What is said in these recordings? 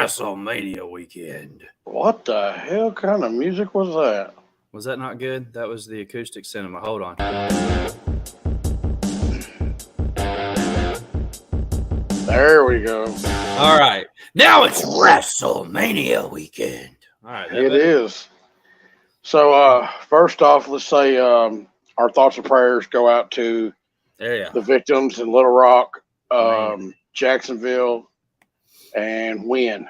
WrestleMania weekend. What the hell kind of music was that? Was that not good? That was the acoustic cinema. Hold on. There we go. All right. Now it's WrestleMania weekend. All right. It is. So, first off, let's say our thoughts and prayers go out to the victims in Little Rock, Jacksonville, and Wynn.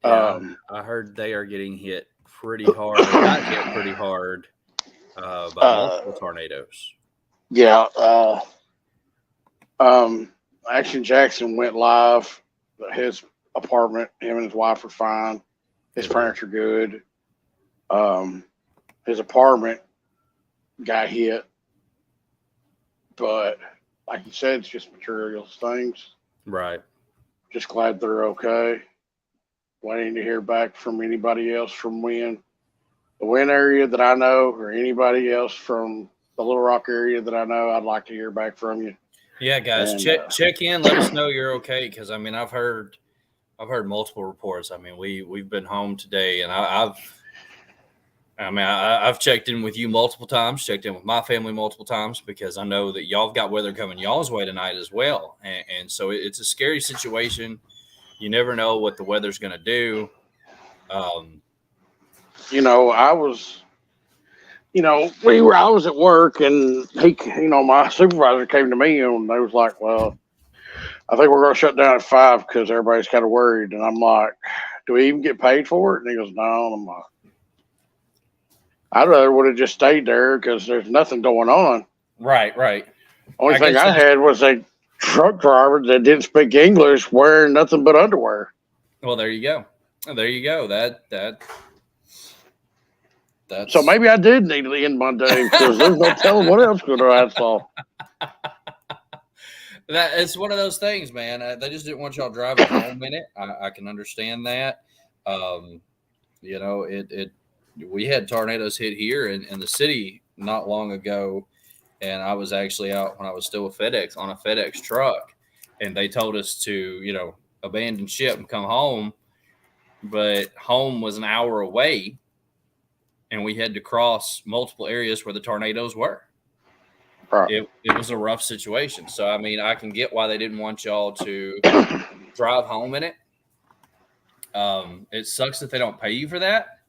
Yeah, I heard they are getting hit pretty hard. They got hit pretty hard by multiple tornadoes. Yeah. Action Jackson went live. His apartment, him and his wife are fine. His parents are good. His apartment got hit. But like you said, it's just materials things. Right. Just glad they're okay. Waiting to hear back from anybody else from Wynn. The Wynn area that I know, or anybody else from the Little Rock area that I know, I'd like to hear back from you. Yeah, guys, and, check in. Let us know you're okay, because I mean, I've heard multiple reports. I mean, we've been home today, and I've checked in with you multiple times, checked in with my family multiple times, because I know that y'all have got weather coming y'all's way tonight as well, and so it's a scary situation. You never know what the weather's going to do. I was at work, and my supervisor came to me, and they was like, "Well, I think we're going to shut down at 5 because everybody's kind of worried." And I'm like, "Do we even get paid for it?" And he goes, "No." And I'm like, I'd rather would have just stayed there because there's nothing going on. Right. Only thing I had was a truck driver that didn't speak English wearing nothing but underwear. Well, there you go. That's... So maybe I did need to end my day, because there's no telling what else could have saw. It's one of those things, man. They just didn't want y'all driving home in it. I can understand that. We had tornadoes hit here in the city not long ago, and I was actually out when I was still with FedEx on a FedEx truck, and they told us to, abandon ship and come home, but home was an hour away, and we had to cross multiple areas where the tornadoes were. Right. It was a rough situation. So, I mean, I can get why they didn't want y'all to drive home in it. It sucks that they don't pay you for that.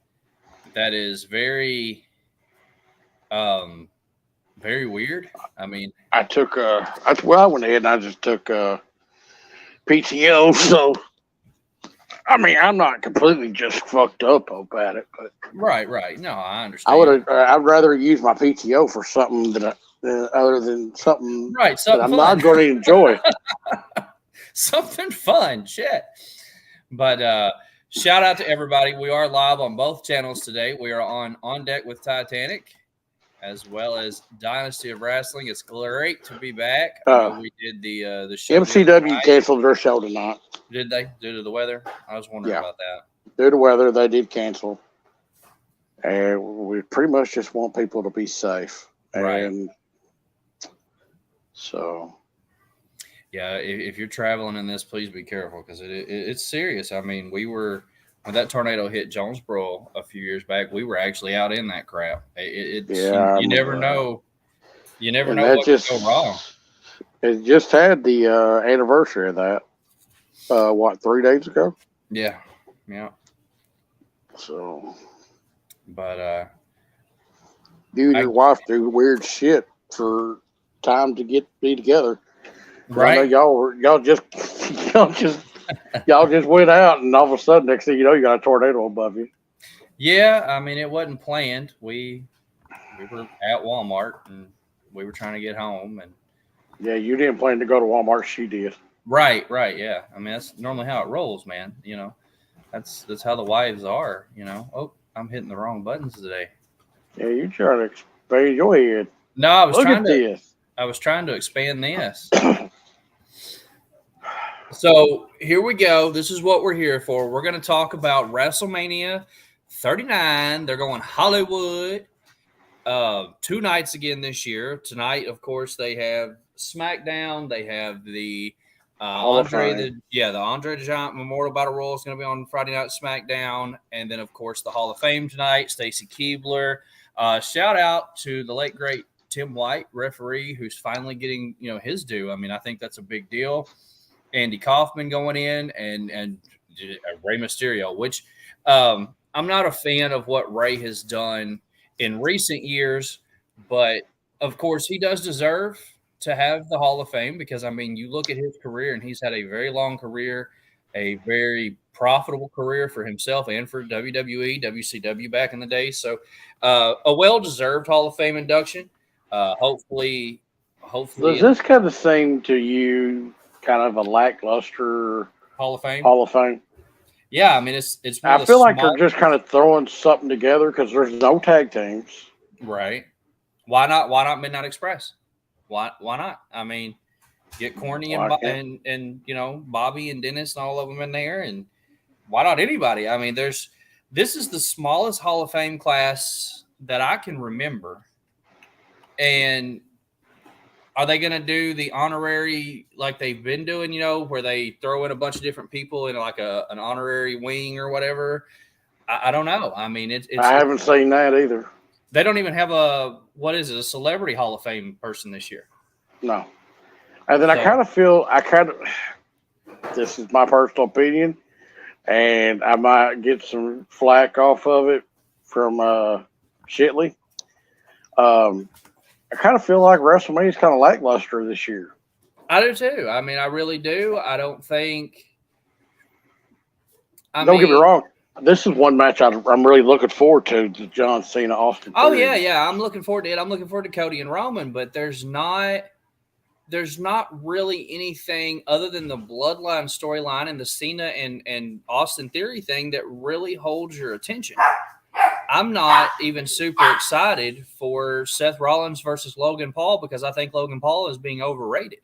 That is very, very weird. I mean, I went ahead and I just took PTO. So, I mean, I'm not completely just fucked up about it, but right. No, I understand. I'd rather use my PTO for something other than something that I'm not going to enjoy. Something fun, shit. But shout out to everybody. We are live on both channels today. We are on Deck with Titanic, as well as Dynasty of Wrestling. It's great to be back. We did the show. MCW canceled their show tonight. Did they? Due to the weather? I was wondering about that. Due to the weather, they did cancel. And we pretty much just want people to be safe. Right. And so. Yeah, if you're traveling in this, please be careful, because it's serious. I mean, when that tornado hit Jonesboro a few years back, we were actually out in that crap. You never know. You never know what could go wrong. It just had the anniversary of that. 3 days ago? Yeah. So, but you and your wife do weird shit for time to be together. Right? I know y'all just went out, and all of a sudden, next thing you know, you got a tornado above you. Yeah, I mean, it wasn't planned. We were at Walmart, and we were trying to get home, and yeah, you didn't plan to go to Walmart. She did. Right. Yeah. I mean, that's normally how it rolls, man. That's how the wives are. Oh, I'm hitting the wrong buttons today. Yeah, you trying to expand your head. No, I was trying to expand this. So here we go. This is what we're here for. We're going to talk about WrestleMania 39. They're going Hollywood 2 nights again this year. Tonight, of course, they have SmackDown. They have the The Andre the Giant Memorial Battle Royal is going to be on Friday Night SmackDown, and then of course the Hall of Fame tonight. Stacy Keibler. Shout out to the late great Tim White, referee, who's finally getting his due. I mean, I think that's a big deal. Andy Kaufman going in and Rey Mysterio, which I'm not a fan of what Rey has done in recent years, but of course he does deserve to have the Hall of Fame because, I mean, you look at his career and he's had a very long career, a very profitable career for himself and for WWE, WCW back in the day. So a well-deserved Hall of Fame induction. Hopefully. Does this kind of seem to you kind of a lackluster Hall of Fame? Hall of Fame? Yeah, I mean, it's. I feel like they're just kind of throwing something together because there's no tag teams. Right. Why not? Why not Midnight Express? Why not? I mean, get Corny and Bobby and Dennis and all of them in there, and why not anybody? I mean, this is the smallest Hall of Fame class that I can remember, and are they going to do the honorary like they've been doing? Where they throw in a bunch of different people in like an honorary wing or whatever. I don't know. I mean, I haven't seen that either. They don't even have a celebrity Hall of Fame person this year. No. And then this is my personal opinion, and I might get some flack off of it from Shitley. I kind of feel like WrestleMania is kind of lackluster this year. I do too. I mean, I really do. I don't think. Don't get me wrong. This is one match I'm really looking forward to, the John Cena Austin. Oh yeah. I'm looking forward to it. I'm looking forward to Cody and Roman, but there's not really anything other than the Bloodline storyline and the Cena and Austin Theory thing that really holds your attention. I'm not even super excited for Seth Rollins versus Logan Paul because I think Logan Paul is being overrated.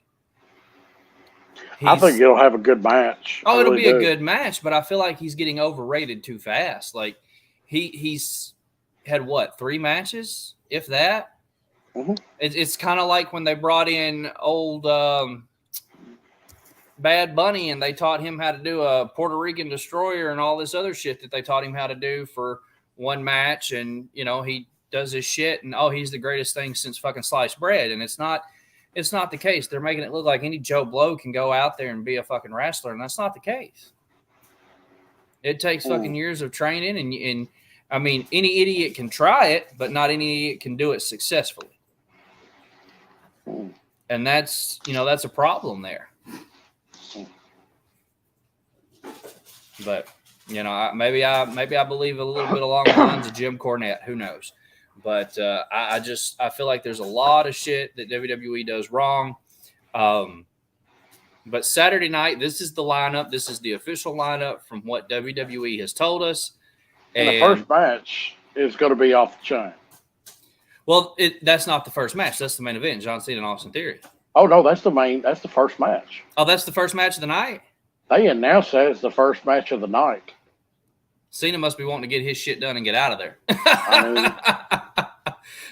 I think it'll have a good match. It'll be a good match, but I feel like he's getting overrated too fast. Like he's had 3 matches, if that. Mm-hmm. It's kind of like when they brought in old Bad Bunny and they taught him how to do a Puerto Rican destroyer and all this other shit that they taught him how to do for one match, and he does his shit and he's the greatest thing since fucking sliced bread, and it's not the case. They're making it look like any Joe Blow can go out there and be a fucking wrestler, and that's not the case. It takes fucking years of training, and I mean, any idiot can try it, but not any idiot can do it successfully. And that's a problem there. But maybe I believe a little bit along the lines of Jim Cornette. Who knows? But I feel like there's a lot of shit that WWE does wrong. But Saturday night, this is the lineup. This is the official lineup from what WWE has told us. And the first match is going to be off the chain. Well, that's not the first match. That's the main event, John Cena and Austin Theory. Oh, no, that's the first match. Oh, that's the first match of the night? They announced that it's the first match of the night. Cena must be wanting to get his shit done and get out of there.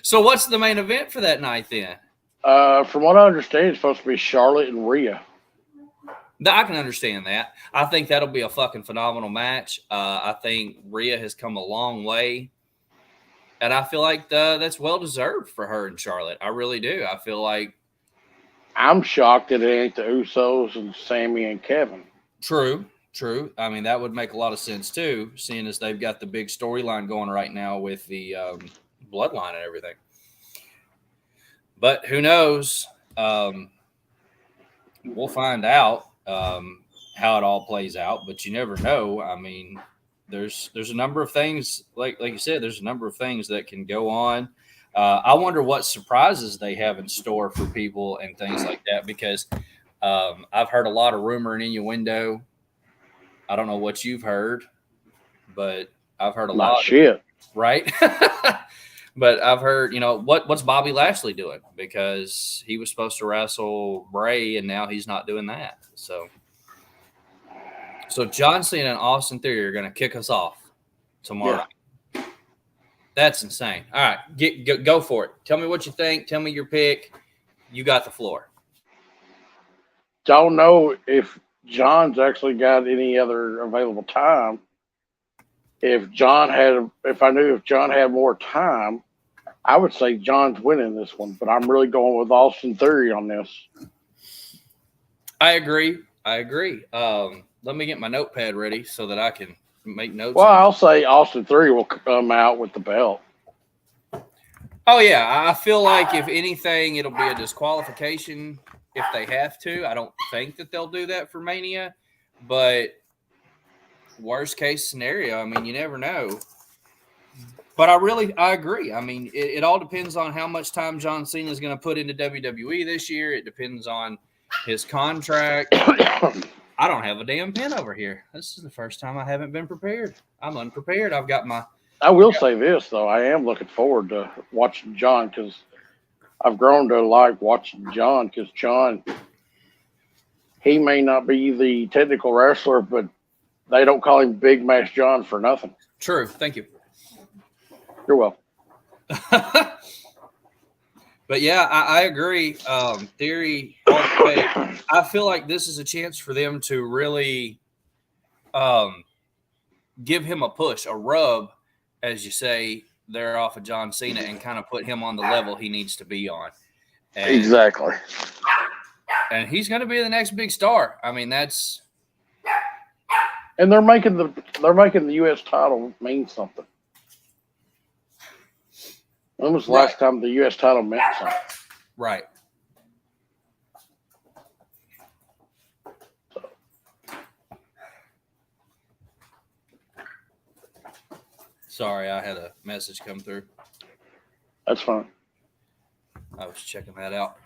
So what's the main event for that night then? From what I understand, it's supposed to be Charlotte and Rhea. I can understand that. I think that'll be a fucking phenomenal match. I think Rhea has come a long way. And I feel like that's well-deserved for her and Charlotte. I really do. I feel like... I'm shocked that it ain't the Usos and Sammy and Kevin. True. I mean, that would make a lot of sense too, seeing as they've got the big storyline going right now with the Bloodline and everything. But who knows? We'll find out how it all plays out, but you never know. I mean, there's a number of things, like you said, there's a number of things that can go on. I wonder what surprises they have in store for people and things like that, because I've heard a lot of rumor and innuendo. I don't know what you've heard, but I've heard a lot. Shit. Right? But I've heard, what's Bobby Lashley doing? Because he was supposed to wrestle Bray, and now he's not doing that. So John Cena and Austin Theory are going to kick us off tomorrow night. That's insane. All right, go for it. Tell me what you think. Tell me your pick. You got the floor. don't know if John's actually got any other available time. If I knew if John had more time, I would say John's winning this one. But I'm really going with Austin Theory on this. I agree. Let me get my notepad ready so that I can make notes. Well, I'll say Austin Theory will come out with the belt. Oh, yeah. I feel like if anything, it'll be a disqualification if they have to. I don't think that they'll do that for Mania. But worst case scenario, I mean, you never know. But I agree. I mean, it all depends on how much time John Cena is going to put into WWE this year. It depends on his contract. I don't have a damn pen over here. This is the first time I haven't been prepared. I'm unprepared. I've got my. I will say this though, I am looking forward to watching John because I've grown to like watching John because John, he may not be the technical wrestler, but they don't call him Big Match John for nothing. True. Thank you. You're welcome. But yeah, I agree. Theory, I feel like this is a chance for them to really give him a push, a rub, as you say, there off of John Cena and kind of put him on the level he needs to be on. And, exactly. And he's going to be the next big star. I mean, that's. And they're making the U.S. title mean something. When was the last time the U.S. title meant something? Right. Sorry, I had a message come through. That's fine. I was checking that out.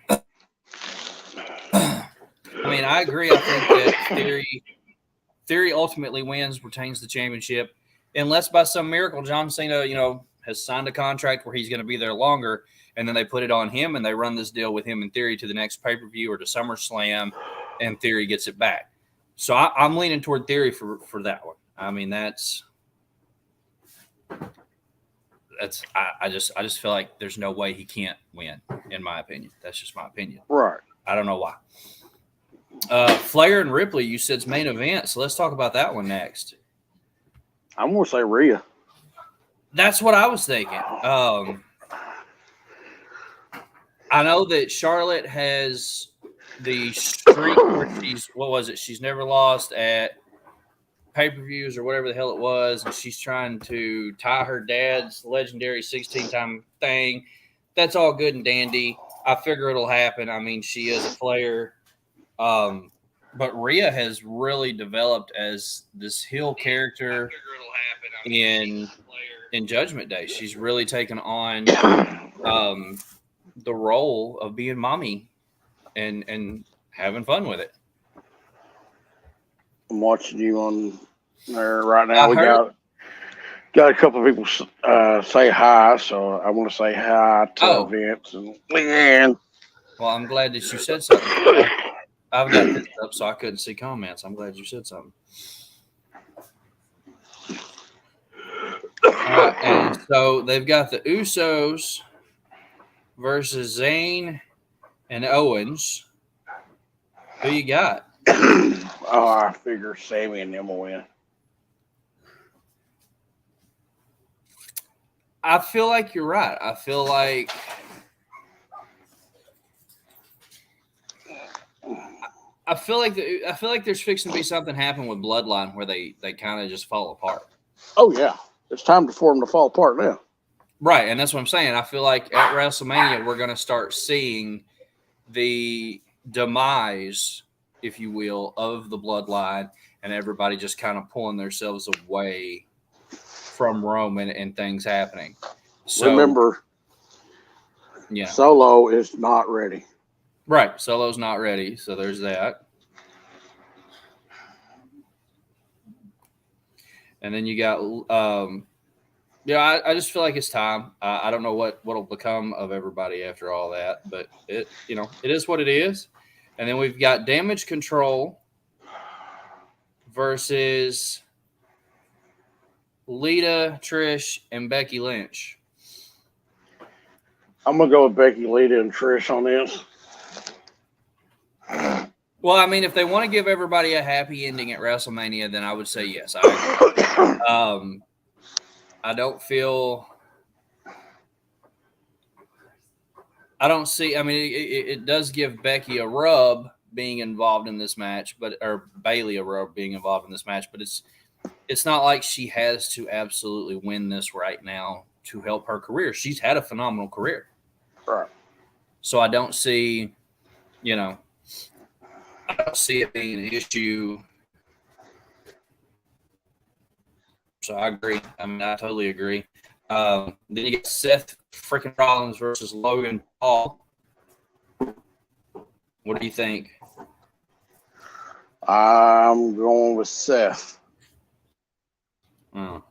I mean, I agree. I think that Theory ultimately wins, retains the championship, unless by some miracle John Cena, has signed a contract where he's going to be there longer, and then they put it on him and they run this deal with him in Theory to the next pay-per-view or to SummerSlam, and Theory gets it back. So I'm leaning toward Theory for that one. I mean, I just feel like there's no way he can't win, in my opinion. That's just my opinion. Right. I don't know why. Flair and Ripley, you said it's main event, so let's talk about that one next. I'm going to say Rhea. That's what I was thinking. I know that Charlotte has the streak where she's never lost at pay-per-views or whatever the hell it was, and she's trying to tie her dad's legendary 16-time thing. That's all good and dandy. I figure it'll happen. I mean, she is a player. But Rhea has really developed as this heel character in Judgment Day. She's really taken on the role of being mommy and having fun with it. I'm watching you on there right now. We got a couple of people say hi, so I want to say hi to Vince and Leanne. Well, I'm glad that you said something. I've got this up, so I couldn't see comments. I'm glad you said something. All right, and so they've got the Usos versus Zayn and Owens. Who you got? I figure Sammy and them will win. I feel like you're right. I feel like there's fixing to be something happen with Bloodline where they kind of just fall apart. Oh yeah, it's time for them to fall apart now. Right, and that's what I'm saying. I feel like at WrestleMania we're going to start seeing the demise, if you will, of the Bloodline, and everybody just kind of pulling themselves away from Roman and things happening. So remember, Solo is not ready. Right, Solo's not ready, so there's that. And then you got, I just feel like it's time. I don't know what'll become of everybody after all that, but it is what it is. And then we've got Damage Control versus Lita, Trish, and Becky Lynch. I'm gonna go with Becky, Lita, and Trish on this. Well, I mean, if they want to give everybody a happy ending at WrestleMania, then I would say yes. I agree. I don't feel. I don't see. I mean, it does give Becky a rub being involved in this match, or Bailey a rub being involved in this match, but it's not like she has to absolutely win this right now to help her career. She's had a phenomenal career. Right. So I don't see, I don't see it being an issue. So I agree. I mean, I totally agree. Then you get Seth freaking Rollins versus Logan Paul. What do you think? I'm going with Seth. Oh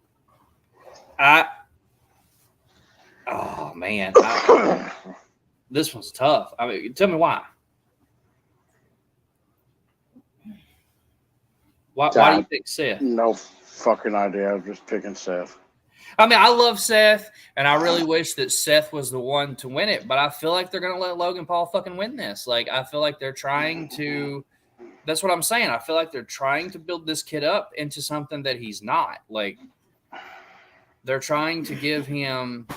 man, this one's tough. I mean, tell me why. Why do you think Seth? No fucking idea. I'm just picking Seth. I mean, I love Seth, and I really wish that Seth was the one to win it, but I feel like they're going to let Logan Paul fucking win this. Like, I feel like they're trying to – that's what I'm saying. I feel like they're trying to build this kid up into something that he's not. Like, they're trying to give him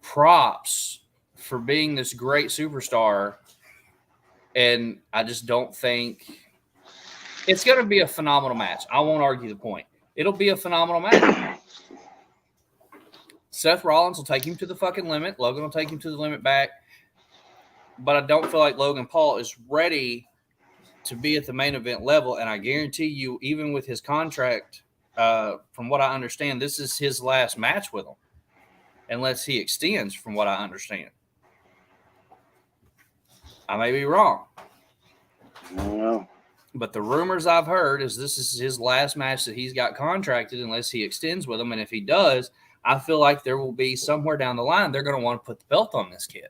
props for being this great superstar, and I just don't think – it's going to be a phenomenal match. I won't argue the point. It'll be a phenomenal match. Seth Rollins will take him to the fucking limit. Logan will take him to the limit back. But I don't feel like Logan Paul is ready to be at the main event level. And I guarantee you, even with his contract, from what I understand, this is his last match with him. Unless he extends, from what I understand. I may be wrong. Yeah. But the rumors I've heard is this is his last match that he's got contracted unless he extends with him. And if he does, I feel like there will be somewhere down the line they're going to want to put the belt on this kid.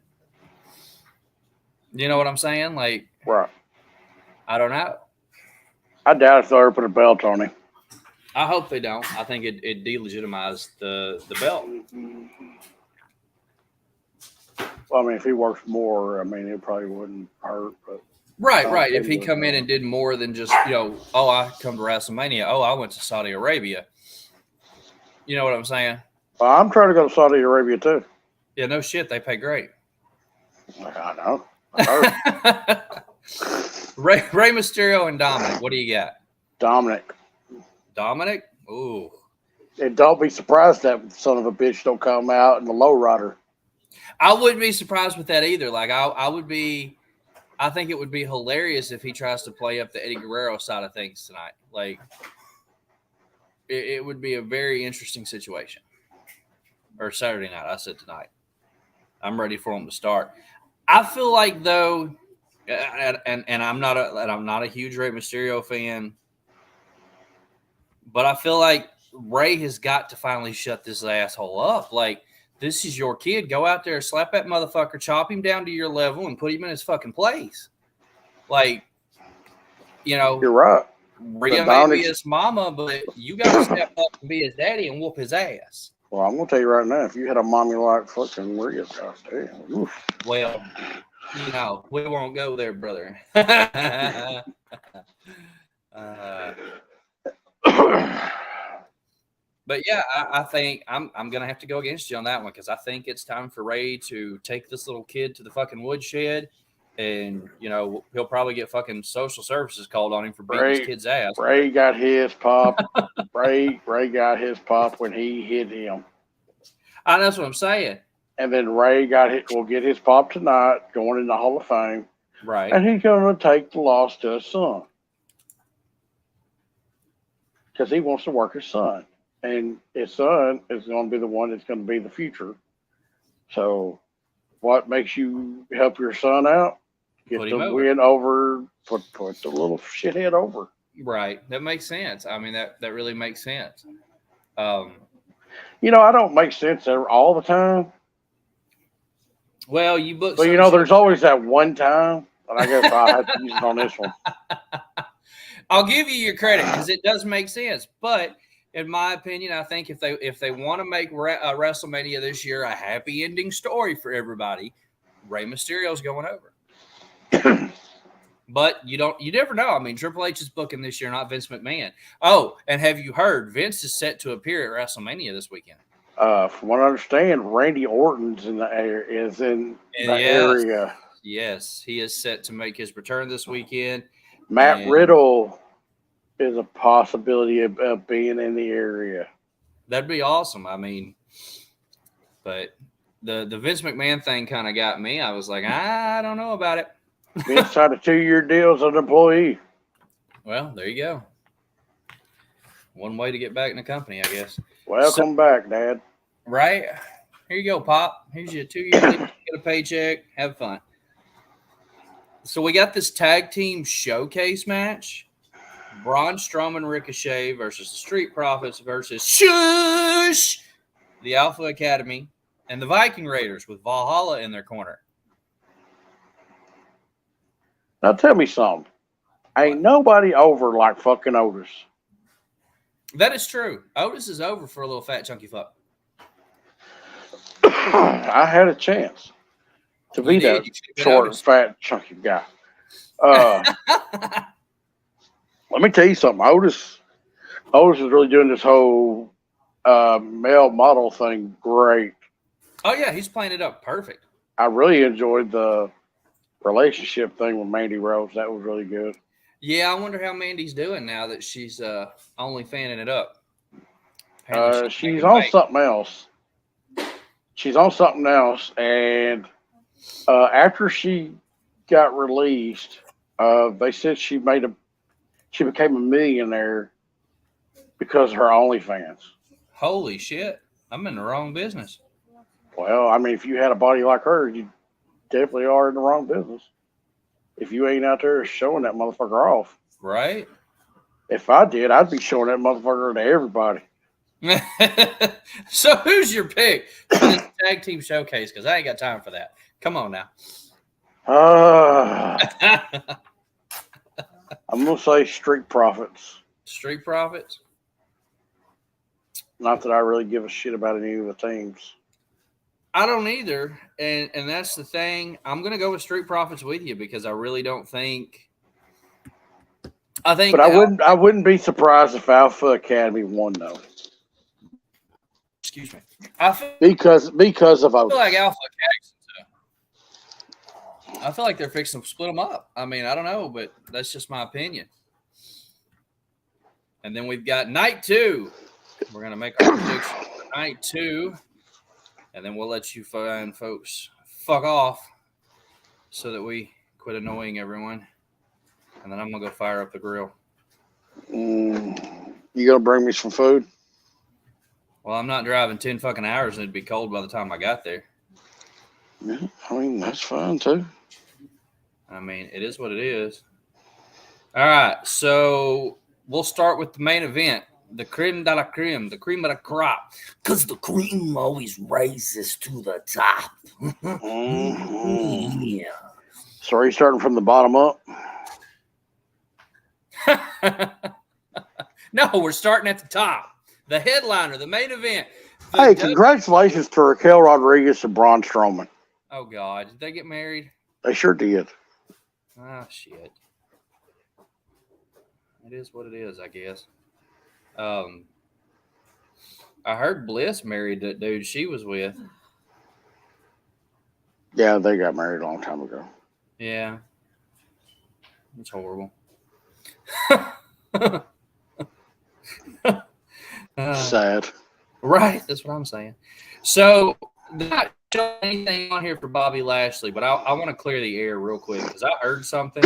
You know what I'm saying? Like, right. I don't know. I doubt if they'll ever put a belt on him. I hope they don't. I think it delegitimized the belt. Well, I mean, if he works more, I mean, it probably wouldn't hurt. But right. If he come in and did more than just, I come to WrestleMania. Oh, I went to Saudi Arabia. You know what I'm saying? Well, I'm trying to go to Saudi Arabia too. Yeah, no shit. They pay great. I know. I Rey Mysterio and Dominic. What do you got? Dominic? Ooh. And don't be surprised that son of a bitch don't come out in the lowrider. I wouldn't be surprised with that either. Like, I think it would be hilarious if he tries to play up the Eddie Guerrero side of things tonight. Like, it would be a very interesting situation. Or Saturday night. I said tonight. I'm ready for him to start. I feel like, though, and I'm not a huge Rey Mysterio fan, but I feel like Rey has got to finally shut this asshole up. Like, this is your kid. Go out there, slap that motherfucker, chop him down to your level, and put him in his fucking place. Like, you're right. Rhea may be his mama, but you got to step up and be his daddy and whoop his ass. Well, I'm going to tell you right now, if you had a mommy like fucking Rhea, goddamn. Well, we won't go there, brother. But yeah, I think I'm going to have to go against you on that one because I think it's time for Rey to take this little kid to the fucking woodshed. And, he'll probably get fucking social services called on him for beating his kid's ass. Rey got his pop. Rey got his pop when he hit him. That's what I'm saying. And then Rey will get his pop tonight, going in the Hall of Fame. Right. And he's going to take the loss to his son. Because he wants to work his son. And his son is going to be the one that's going to be the future. So what makes you help your son out? Get the win over, put the little shithead over. Right. That makes sense. I mean, that really makes sense. I don't make sense all the time. Well, you book. But, there's always that one time. And I guess I have to use it on this one. I'll give you your credit because it does make sense. But in my opinion, I think if they want to make WrestleMania this year a happy ending story for everybody, Rey Mysterio's going over. But you never know. I mean, Triple H is booking this year, not Vince McMahon. Oh, and have you heard Vince is set to appear at WrestleMania this weekend? From what I understand, Randy Orton's in the area. Yes, he is set to make his return this weekend. Matt Riddle is a possibility of being in the area. That'd be awesome. I mean, but the Vince McMahon thing kind of got me. I was like, I don't know about it. Vince signed a 2-year deal as an employee. Well, there you go. One way to get back in the company, I guess. Welcome back, Dad. Right? Here you go, Pop. Here's your 2 years. Get a paycheck. Have fun. So we got this tag team showcase match. Braun Strowman Ricochet versus the Street Profits versus Shush, the Alpha Academy, and the Viking Raiders with Valhalla in their corner. Now tell me something. Ain't nobody over like fucking Otis. That is true. Otis is over for a little fat chunky fuck. I had a chance to be that short, fat, chunky guy. Let me tell you something. Otis is really doing this whole male model thing great. Oh, yeah. He's playing it up perfect. I really enjoyed the relationship thing with Mandy Rose. That was really good. Yeah, I wonder how Mandy's doing now that she's only fanning it up. She's on something else. She's on something else, and after she got released, they said she became a millionaire because of her OnlyFans. Holy shit! I'm in the wrong business. Well, I mean, if you had a body like her, you definitely are in the wrong business. If you ain't out there showing that motherfucker off, right? If I did, I'd be showing that motherfucker to everybody. So who's your pick for this tag team showcase? Because I ain't got time for that. Come on now. I'm gonna say Street Profits. Street Profits. Not that I really give a shit about any of the teams. I don't either, and that's the thing. I'm gonna go with Street Profits with you because I really don't think. But I wouldn't be surprised if Alpha Academy won though. Excuse me. Because of Otis. I feel like Alpha Academy. I feel like they're fixing to split them up. I mean, I don't know, but that's just my opinion. And then we've got night 2. We're gonna make our prediction for night 2, and then we'll let you fine folks fuck off so that we quit annoying everyone. And then I'm gonna go fire up the grill. You gonna bring me some food? Well, I'm not driving 10 fucking hours and it'd be cold by the time I got there. Yeah, I mean, that's fine too. I mean, it is what it is. All right, so we'll start with the main event, the creme de la creme, the cream of the crop. Because the cream always rises to the top. Yeah. So are you starting from the bottom up? No, we're starting at the top. The headliner, the main event. Hey, congratulations to Raquel Rodriguez and Braun Strowman. Oh, God. Did they get married? They sure did. Ah, shit. It is what it is, I guess. I heard Bliss married that dude she was with. Yeah, they got married a long time ago. Yeah. It's horrible. Sad. Right. That's what I'm saying. So, not showing anything on here for Bobby Lashley, but I want to clear the air real quick because I heard something.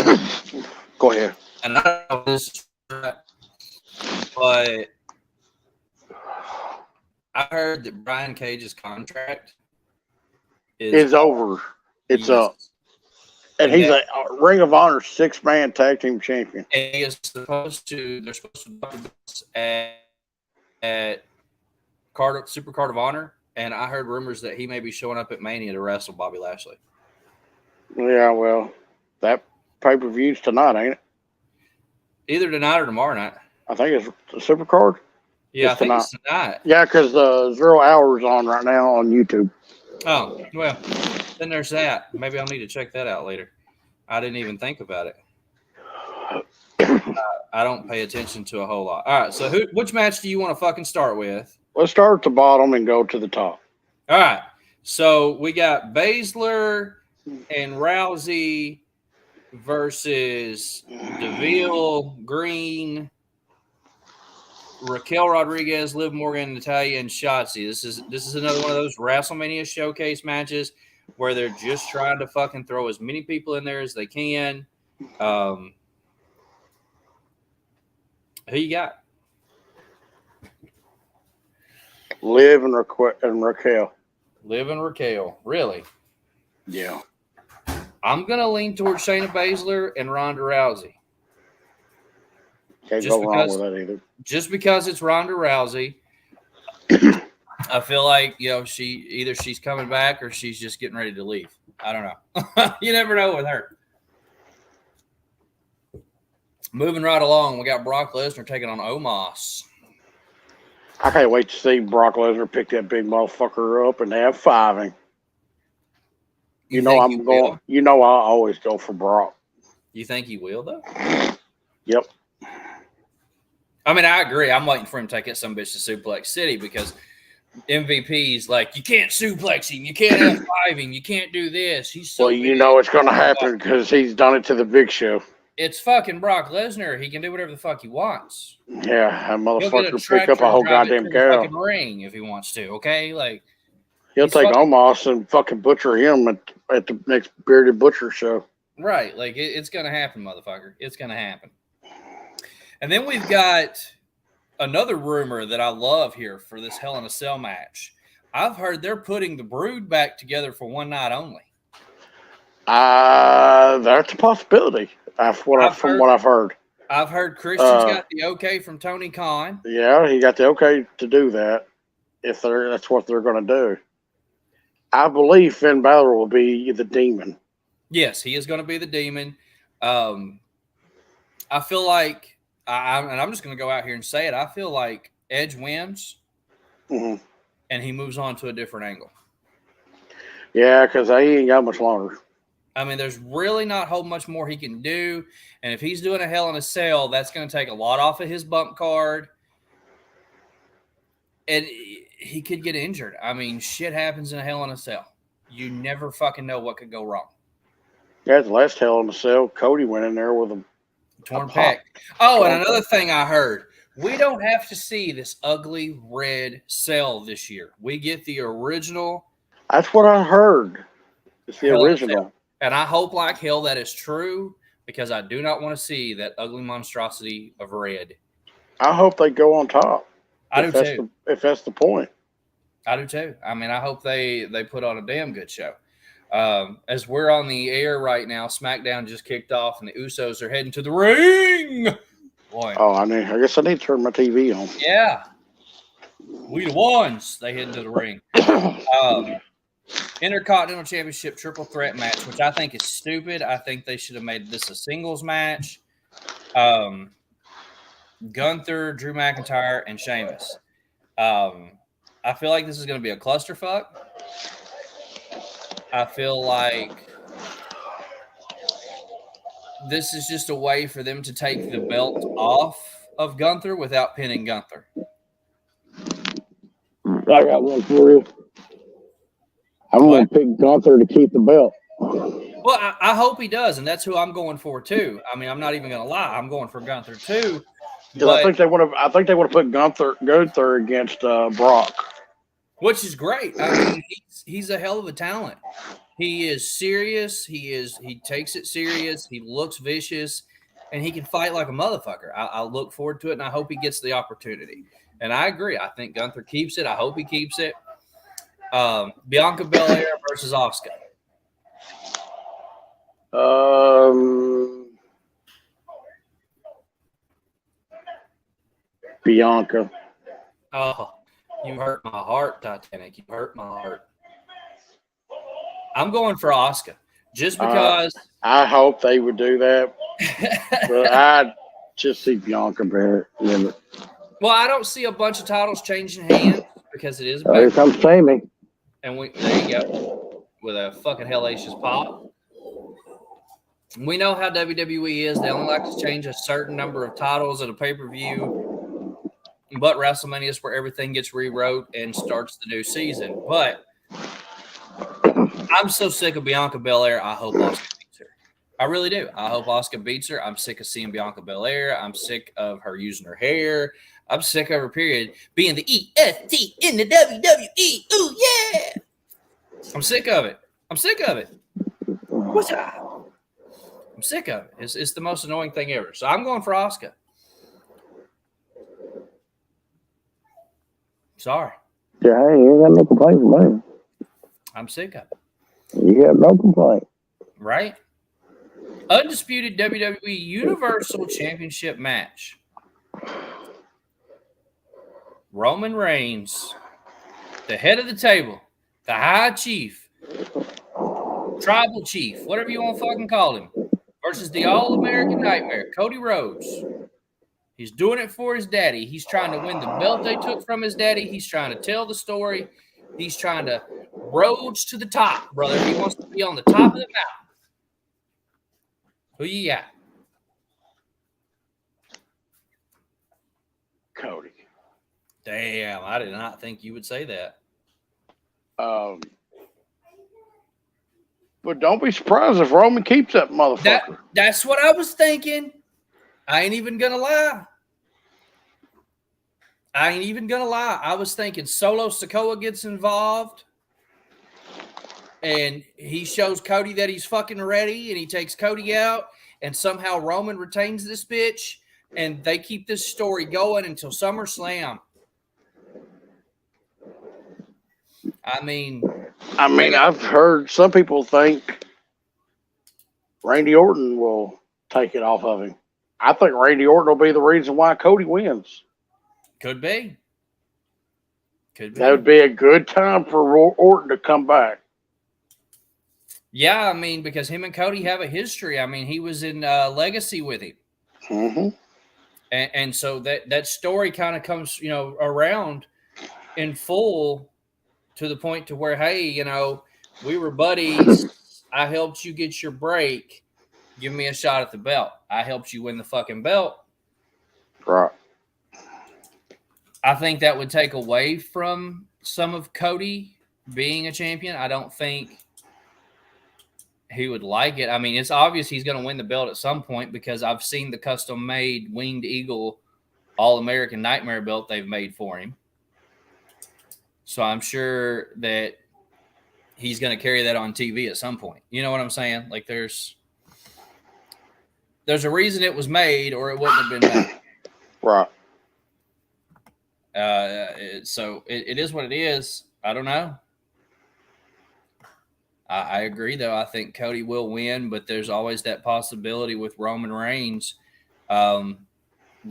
Go ahead. And I don't know if this is right, but I heard that Brian Cage's contract is over. It's up. And he's a Ring of Honor 6-man tag team champion. And they're supposed to do this at Super Card of Honor. And I heard rumors that he may be showing up at Mania to wrestle Bobby Lashley. Yeah, well, that pay-per-view's tonight, ain't it? Either tonight or tomorrow night. I think it's the Super Card. Yeah, I think it's tonight. Yeah, because the 0 Hour's on right now on YouTube. Oh, well, then there's that. Maybe I'll need to check that out later. I didn't even think about it. I don't pay attention to a whole lot. All right, so which match do you want to fucking start with? Let's start at the bottom and go to the top. All right, so we got Baszler and Rousey versus DeVille, Green, Raquel Rodriguez, Liv Morgan, Natalya, and Shotzi. This is another one of those WrestleMania showcase matches where they're just trying to fucking throw as many people in there as they can. Who you got? Liv and Raquel. Liv and Raquel. Really? Yeah. I'm going to lean towards Shayna Baszler and Ronda Rousey. Can't go wrong with that either. Just because it's Ronda Rousey, I feel like, she's coming back or she's just getting ready to leave. I don't know. You never know with her. Moving right along, we got Brock Lesnar taking on Omos. I can't wait to see Brock Lesnar pick that big motherfucker up and have fiving. You know I always go for Brock. You think he will though? Yep. I mean, I agree. I'm waiting for him to take it some bitch to Suplex City because MVP's like, you can't suplex him, you can't have five him, you can't do this. He's so well, you know it's going to happen because he's done it to the Big Show. It's fucking Brock Lesnar. He can do whatever the fuck he wants. Yeah, that motherfucker pick up a whole goddamn girl. Ring if he wants to. Okay, like he'll take Omos and fucking butcher him at the next Bearded Butcher show. Right, like it's gonna happen, motherfucker. It's gonna happen. And then we've got another rumor that I love here for this Hell in a Cell match. I've heard they're putting the Brood back together for one night only. That's a possibility. From what I've heard. I've heard Christian's got the okay from Tony Khan. Yeah, he got the okay to do that. That's what they're going to do. I believe Finn Balor will be the Demon. Yes, he is going to be the Demon. I feel like, and I'm just going to go out here and say it. I feel like Edge wins, and he moves on to a different angle. Yeah, because he ain't got much longer. I mean, there's really not a whole much more he can do. And if he's doing a Hell in a Cell, that's going to take a lot off of his bump card. And he could get injured. I mean, shit happens in a Hell in a Cell. You never fucking know what could go wrong. Yeah, the last Hell in a Cell, Cody went in there with a torn pec. Oh, and another thing I heard. We don't have to see this ugly red cell this year. We get the original. That's what I heard. It's the original. And I hope like hell that is true because I do not want to see that ugly monstrosity of red. I hope they go on top. I do too. If that's the point. I do too. I mean, I hope they put on a damn good show. As we're on the air right now, SmackDown just kicked off and the Usos are heading to the ring. Boy. Oh, I guess I need to turn my TV on. Yeah. We the ones. They head into the ring. Intercontinental Championship triple threat match, which I think is stupid. I think they should have made this a singles match. Gunther, Drew McIntyre, and Sheamus. I feel like this is going to be a clusterfuck. I feel like this is just a way for them to take the belt off of Gunther without pinning Gunther. I got one for you. I'm going to pick Gunther to keep the belt. Well, I hope he does, and that's who I'm going for too. I mean, I'm not even going to lie. I'm going for Gunther too. I think they would have put Gunther against Brock, which is great. I mean, he's a hell of a talent. He is serious. He takes it serious. He looks vicious, and he can fight like a motherfucker. I look forward to it, and I hope he gets the opportunity. And I agree. I think Gunther keeps it. I hope he keeps it. Bianca Belair versus Asuka. Bianca. Oh, you hurt my heart, Titanic. You hurt my heart. I'm going for Asuka just because. I hope they would do that, but I just see Bianca better. Well, I don't see a bunch of titles changing hands because it is. Here comes Sammy. And there you go with a fucking hellacious pop. We know how WWE is. They only like to change a certain number of titles at a pay-per-view. But WrestleMania is where everything gets rewrote and starts the new season. But I'm so sick of Bianca Belair. I hope Asuka beats her. I really do. I hope Asuka beats her. I'm sick of seeing Bianca Belair. I'm sick of her using her hair. I'm sick of her, period, being the EST in the WWE. Ooh, yeah. I'm sick of it. I'm sick of it. What's up? I'm sick of it. It's the most annoying thing ever. So I'm going for Asuka. Sorry. Yeah, hey, you ain't got no complaints from me. I'm sick of it. You have no complaint. Right? Undisputed WWE Universal Championship match. Roman Reigns, the head of the table, the High Chief, Tribal Chief, whatever you want to fucking call him, versus the All-American Nightmare, Cody Rhodes. He's doing it for his daddy. He's trying to win the belt they took from his daddy. He's trying to tell the story. He's trying to Rhodes to the top, brother. He wants to be on the top of the mountain. Who you got? Cody. Damn, I did not think you would say that. But don't be surprised if Roman keeps that motherfucker. That's what I was thinking. I ain't even gonna lie. I was thinking Solo Sikoa gets involved and he shows Cody that he's fucking ready and he takes Cody out and somehow Roman retains this bitch and they keep this story going until SummerSlam. I mean, I've heard some people think Randy Orton will take it off of him. I think Randy Orton will be the reason why Cody wins. Could be. That would be a good time for Orton to come back. Yeah, I mean, because him and Cody have a history. I mean, he was in Legacy with him. Mm-hmm. And so that story kind of comes, around in full to the point to where, hey, we were buddies. I helped you get your break. Give me a shot at the belt. I helped you win the fucking belt. Right. I think that would take away from some of Cody being a champion. I don't think he would like it. I mean, it's obvious he's going to win the belt at some point because I've seen the custom-made Winged Eagle All-American Nightmare belt they've made for him. So I'm sure that he's going to carry that on TV at some point. You know what I'm saying? Like there's a reason it was made or it wouldn't have been made. Right. So it is what it is. I don't know. I agree, though. I think Cody will win, but there's always that possibility with Roman Reigns that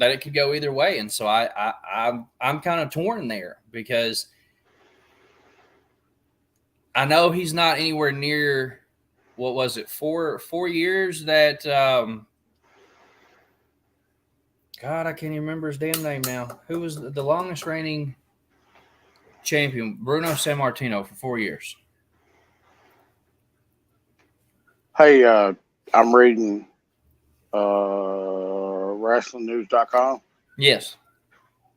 it could go either way. And so I'm kind of torn there because I know he's not anywhere near, what was it, 4 years that God, I can't even remember his damn name now. Who was the longest reigning champion? Bruno Sammartino for 4 years. Hey, I'm reading WrestlingNews.com. Yes.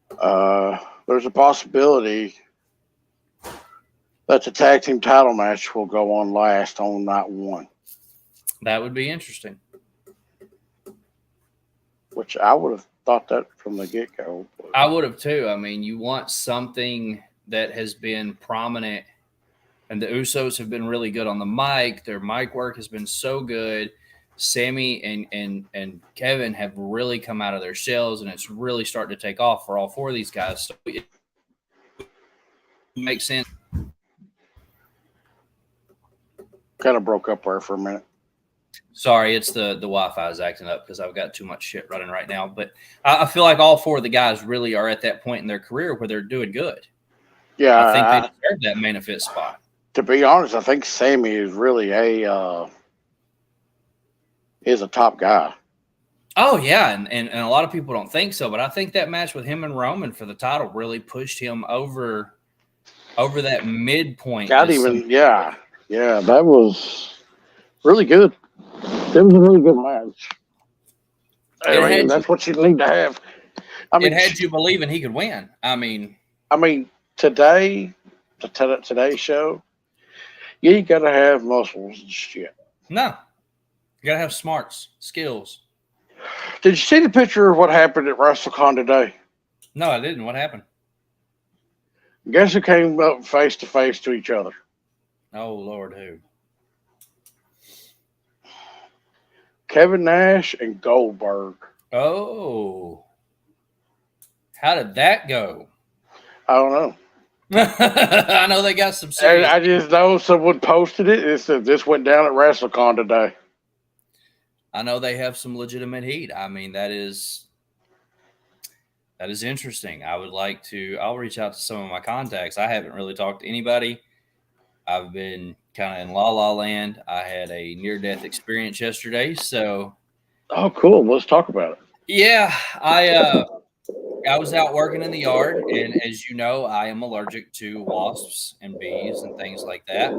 There's a possibility that the tag team title match will go on last on night 1. That would be interesting. Which I would have thought that from the get-go. I would have too. I mean, you want something that has been prominent, and the Usos have been really good on the mic. Their mic work has been so good. Sammy and Kevin have really come out of their shells, and it's really starting to take off for all 4 of these guys. So it makes sense. Kind of broke up there for a minute. Sorry, it's the Wi-Fi is acting up because I've got too much shit running right now. But I feel like all 4 of the guys really are at that point in their career where they're doing good. Yeah, I think they deserve that main event spot. To be honest, I think Sammy is really is a top guy. Oh, yeah, and a lot of people don't think so, but I think that match with him and Roman for the title really pushed him over that midpoint. Yeah, that was really good. It was a really good match. It had That's what you need to have. I mean, it had you believing he could win. I mean, today's show, you got to have muscles and shit. no, you gotta have smarts, skills. Did you see the picture of what happened at WrestleCon today? No, I didn't. What happened? Guess who came up face to face to each other? Oh Lord, who? Kevin Nash and Goldberg. Oh, how did that go? I don't know. I know they got some And serious. I just know someone posted it. It said this went down at WrestleCon today. I know they have some legitimate heat. I mean, that is interesting. I'll reach out to some of my contacts. I haven't really talked to anybody. I've been kind of in la la land. I had a near death experience yesterday, so Oh, cool. Let's talk about it. yeah, I was out working in the yard, and as you know, I am allergic to wasps and bees and things like that.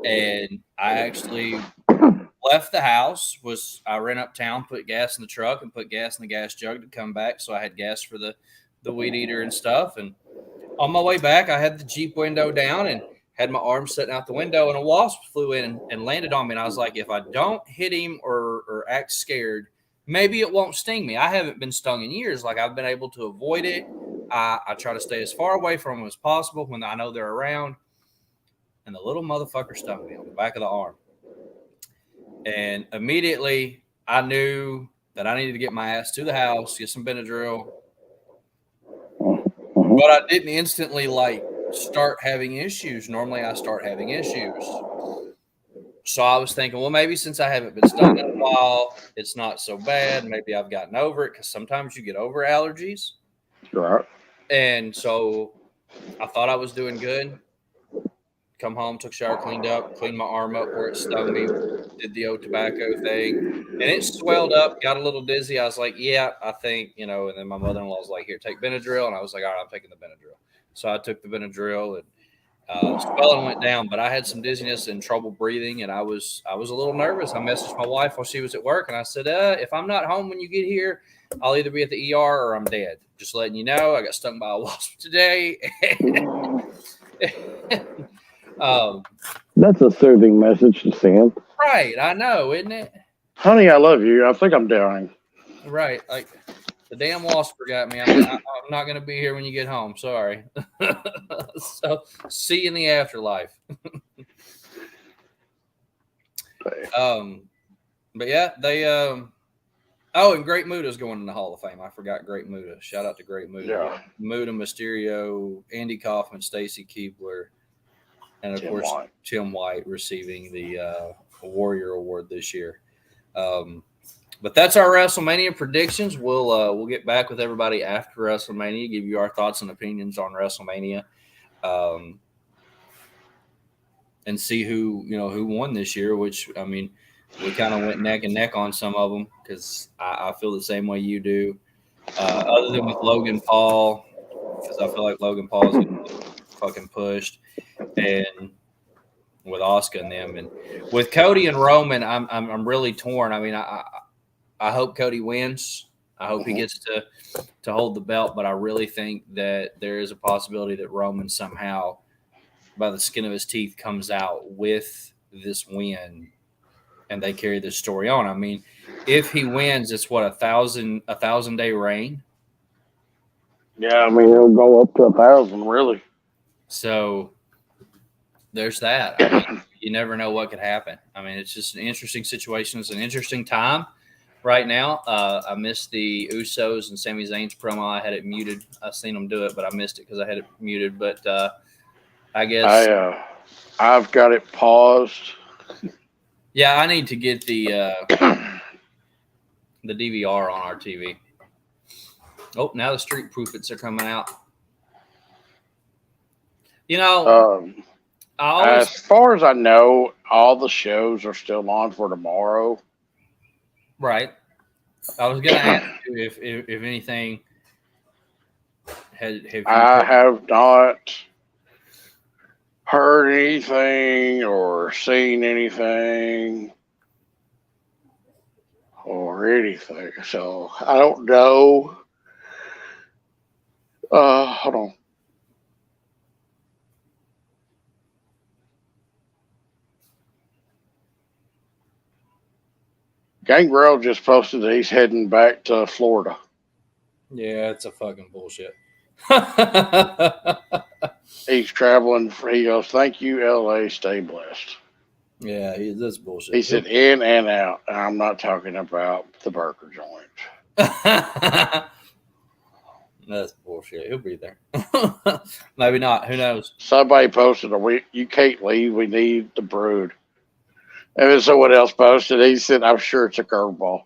And I actually left the house. I ran uptown, put gas in the truck, and put gas in the gas jug to come back. So I had gas for the weed eater and stuff. And on my way back, I had the Jeep window down and had my arm sitting out the window, and a wasp flew in and landed on me. And I was like, if I don't hit him or act scared, maybe it won't sting me. I haven't been stung in years. Like, I've been able to avoid it. I try to stay as far away from them as possible when I know they're around. And the little motherfucker stung me on the back of the arm. And immediately I knew that I needed to get my ass to the house, get some Benadryl. But I didn't instantly start having issues. Normally I start having issues. So I was thinking, well, maybe since I haven't been stung in a while, it's not so bad. Maybe I've gotten over it, because sometimes you get over allergies. Right. And so I thought I was doing good. Come home, took a shower, cleaned my arm up where it stung me, did the old tobacco thing, and it swelled up, got a little dizzy. I was like, yeah, I think, and then my mother-in-law was like, here, take Benadryl. And I was like, all right, I'm taking the Benadryl. So I took the Benadryl, and swelling went down, but I had some dizziness and trouble breathing, and I was a little nervous. I messaged my wife while she was at work, and I said, if I'm not home when you get here, I'll either be at the ER or I'm dead. Just letting you know, I got stung by a wasp today. That's a soothing message to send. Right, I know, isn't it? Honey, I love you. I think I'm dying. Right, like the damn wasp got me. I'm not going to be here when you get home. Sorry. So, see you in the afterlife. But yeah, they. Oh, and Great Muda's going in the Hall of Fame. I forgot Great Muda. Shout out to Great Muda. Yeah. Muda, Mysterio, Andy Kaufman, Stacy Keibler, and of course Tim White receiving the Warrior Award this year. But that's our WrestleMania predictions. We'll get back with everybody after WrestleMania, give you our thoughts and opinions on WrestleMania, and see who won this year. Which, I mean, we kind of went neck and neck on some of them, because I feel the same way you do. Other than with Logan Paul, because I feel like Logan Paul is getting fucking pushed, and with Asuka and them, and with Cody and Roman, I'm really torn. I mean, I hope Cody wins. I hope he gets to hold the belt, but I really think that there is a possibility that Roman somehow, by the skin of his teeth, comes out with this win, and they carry this story on. I mean, if he wins, it's what, a 1,000-day reign. Yeah, I mean, it'll go up to 1,000, really. So there's that. I mean, you never know what could happen. I mean, it's just an interesting situation. It's an interesting time right now. I missed the Usos and Sami Zayn's promo. I had it muted. I seen them do it, but I missed it because I had it muted. But I guess I've got it paused. Yeah, I need to get the DVR on our TV. Oh, now the Street Profits are coming out. As far as I know, all the shows are still on for tomorrow. Right. I was going to ask you if anything I have not heard anything or seen anything. or anything. So I don't know. Hold on. Gangrel just posted that he's heading back to Florida. Yeah, it's a fucking bullshit. He's traveling. He goes, "Thank you, LA. Stay blessed." Yeah, that's bullshit. He said, "In and out." And I'm not talking about the burger joint. That's bullshit. He'll be there. Maybe not. Who knows? Somebody posted, "You can't leave. We need the brood." And then someone else posted. He said, "I'm sure it's a curveball."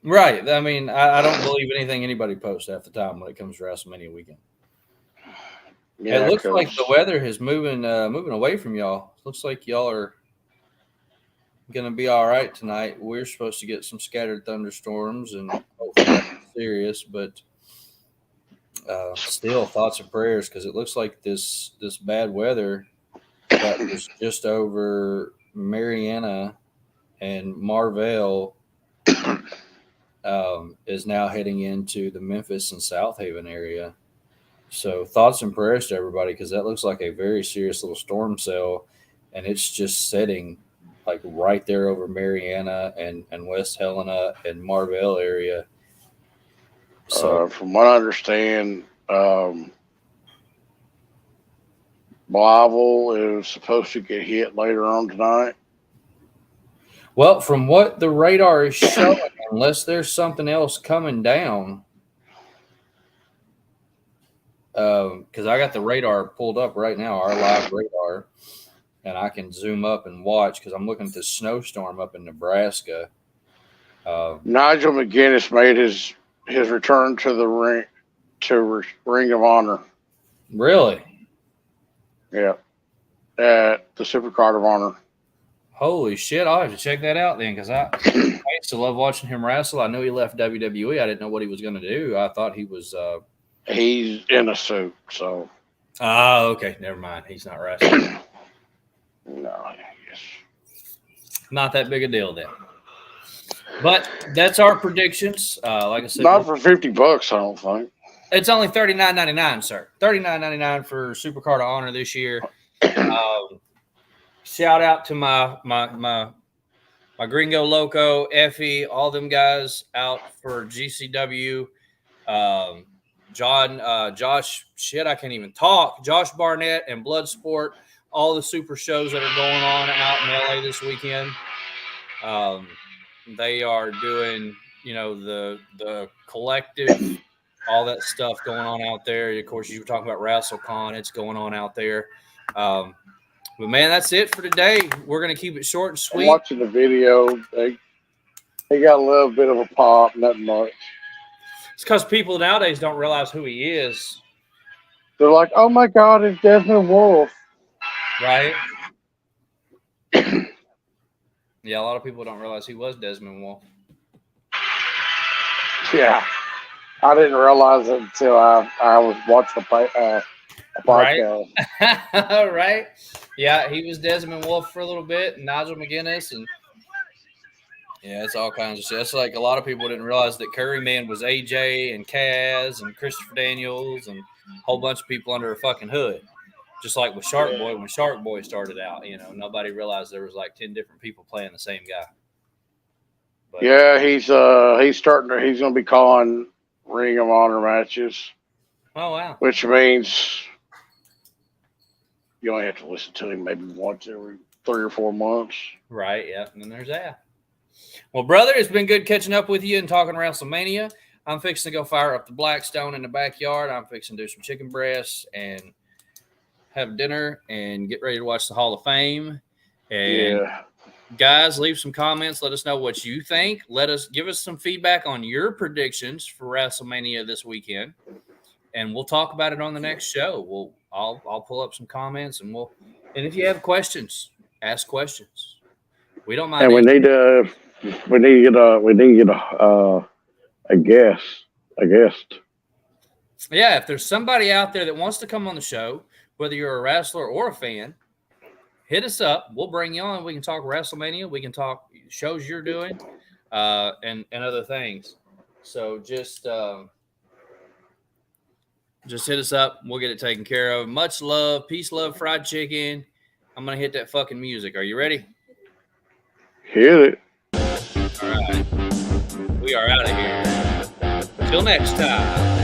Right. I mean, I don't believe anything anybody posts half the time when it comes to WrestleMania weekend. Yeah, it looks like the weather is moving away from y'all. Looks like y'all are going to be all right tonight. We're supposed to get some scattered thunderstorms, and hopefully nothing serious, but still thoughts and prayers, because it looks like this bad weather that was just over Mariana and Marvell is now heading into the Memphis and South Haven area. So thoughts and prayers to everybody, because that looks like a very serious little storm cell, and it's just setting like right there over Mariana and West Helena and Marvell area. So from what I understand, Blyville is supposed to get hit later on tonight. well, from what the radar is showing, unless there's something else coming down, because I got the radar pulled up right now, our live radar, and I can zoom up and watch because I'm looking at this snowstorm up in Nebraska. Nigel McGuinness made his return to the Ring of Honor. Really? Yeah, at the Supercard of Honor. Holy shit! I'll have to check that out then, because I used to love watching him wrestle. I knew he left WWE. I didn't know what he was going to do. I thought he was. He's in a suit, so. Oh, okay. Never mind. He's not wrestling. No, Not that big a deal then. But that's our predictions. Like I said, not for $50, I don't think. It's only $39.99, sir. $39.99 for Supercard of Honor this year. Shout out to my Gringo Loco, Effie, all them guys out for GCW. Josh, shit, I can't even talk. Josh Barnett and Bloodsport, all the super shows that are going on out in LA this weekend. They are doing, the collective, all that stuff going on out there. Of course, you were talking about WrestleCon. It's going on out there. But, man, that's it for today. We're going to keep it short and sweet. I'm watching the video. They got a little bit of a pop, nothing much. It's because people nowadays don't realize who he is. They're like, "Oh, my God, it's Desmond Wolf." Right? Yeah, a lot of people don't realize he was Desmond Wolf. Yeah. I didn't realize it until I was watching a podcast. Right? Right? Yeah, he was Desmond Wolf for a little bit, and Nigel McGuinness, and yeah, it's all kinds of shit. It's like a lot of people didn't realize that Curryman was AJ and Kaz and Christopher Daniels and a whole bunch of people under a fucking hood. Just like with Shark Boy, when Shark Boy started out, nobody realized there was like 10 different people playing the same guy. But, yeah, he's going to be calling Ring of Honor matches. Oh, wow. Which means you only have to listen to him maybe once every 3 or 4 months. Right, yeah. And then there's that. Well, brother, it's been good catching up with you and talking WrestleMania. I'm fixing to go fire up the Blackstone in the backyard. I'm fixing to do some chicken breasts and have dinner and get ready to watch the Hall of Fame. And guys, leave some comments. Let us know what you think. Give us some feedback on your predictions for WrestleMania this weekend. And we'll talk about it on the next show. I'll pull up some comments and if you have questions, ask questions. We don't mind. And we need to get a guest. Yeah, if there's somebody out there that wants to come on the show, whether you're a wrestler or a fan, hit us up. We'll bring you on. We can talk WrestleMania. We can talk shows you're doing. and other things. So just hit us up. We'll get it taken care of. Much love. Peace, love, fried chicken. I'm going to hit that fucking music. Are you ready? Hit it. All right. We are out of here. Till next time.